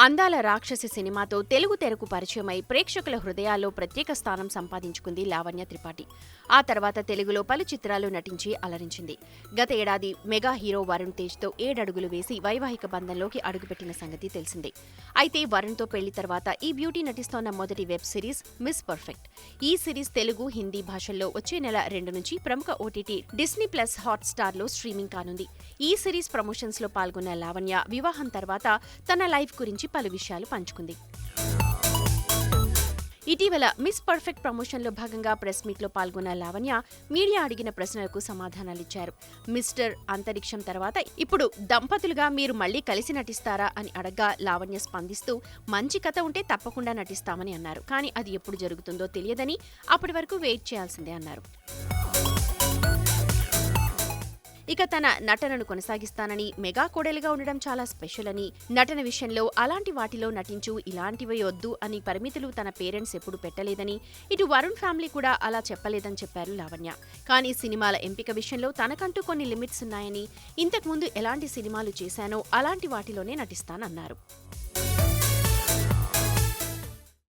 అందాల రాక్షసి సినిమాతో తెలుగు తెరకు పరిచయమై ప్రేక్షకుల హృదయాల్లో ప్రత్యేక స్థానం సంపాదించుకుంది లావణ్య త్రిపాఠి. ఆ తర్వాత తెలుగులో పలు చిత్రాలు నటించి అలరించింది. గత ఏడాది మెగా హీరో వరుణ్ తేజ్తో 7 అడుగులు వేసి వైవాహిక బంధంలోకి అడుగుపెట్టిన సంగతి తెలిసిందే. అయితే వరుణ్తో పెళ్లి తర్వాత ఈ బ్యూటీ నటిస్తోన్న మొదటి వెబ్ సిరీస్ మిస్ పర్ఫెక్ట్. ఈ సిరీస్ తెలుగు, హిందీ భాషల్లో వచ్చే నెల 2 నుంచి ప్రముఖ ఓటీటీ డిస్నీ ప్లస్ హాట్ స్టార్లో స్ట్రీమింగ్ కానుంది. ఈ సిరీస్ ప్రమోషన్స్ లో పాల్గొన్న లావణ్య వివాహం తర్వాత తన లైఫ్ గురించి పలు విషయాలు పంచుకుంది. ఇటీవల మిస్ పర్ఫెక్ట్ ప్రమోషన్లో భాగంగా ప్రెస్ మీట్లో పాల్గొన్న లావణ్య మీడియా అడిగిన ప్రశ్నలకు సమాధానాలిచ్చారు. మిస్టర్ అంతరిక్షం తర్వాత ఇప్పుడు దంపతులుగా మీరు మళ్లీ కలిసి నటిస్తారా అని అడగ్గా లావణ్య స్పందిస్తూ మంచి కథ ఉంటే తప్పకుండా నటిస్తామని అన్నారు. కానీ అది ఎప్పుడు జరుగుతుందో తెలియదని, అప్పటి వరకు వెయిట్ చేయాల్సిందే అన్నారు. ఇక తన నటనను కొనసాగిస్తానని, మెగా కోడలిగా ఉండడం చాలా స్పెషల్ అని, నటన విషయంలో అలాంటి వాటిలో నటించు, ఇలాంటివి వద్దు అని పరిమితులు తన పేరెంట్స్ ఎప్పుడు పెట్టలేదని, ఇటు వరుణ్ ఫ్యామిలీ కూడా అలా చెప్పలేదని చెప్పారు లావణ్య. కానీ సినిమాల ఎంపిక విషయంలో తనకంటూ కొన్ని లిమిట్స్ ఉన్నాయని, ఇంతకుముందు ఎలాంటి సినిమాలు చేశానో అలాంటి వాటిలోనే నటిస్తానన్నారు.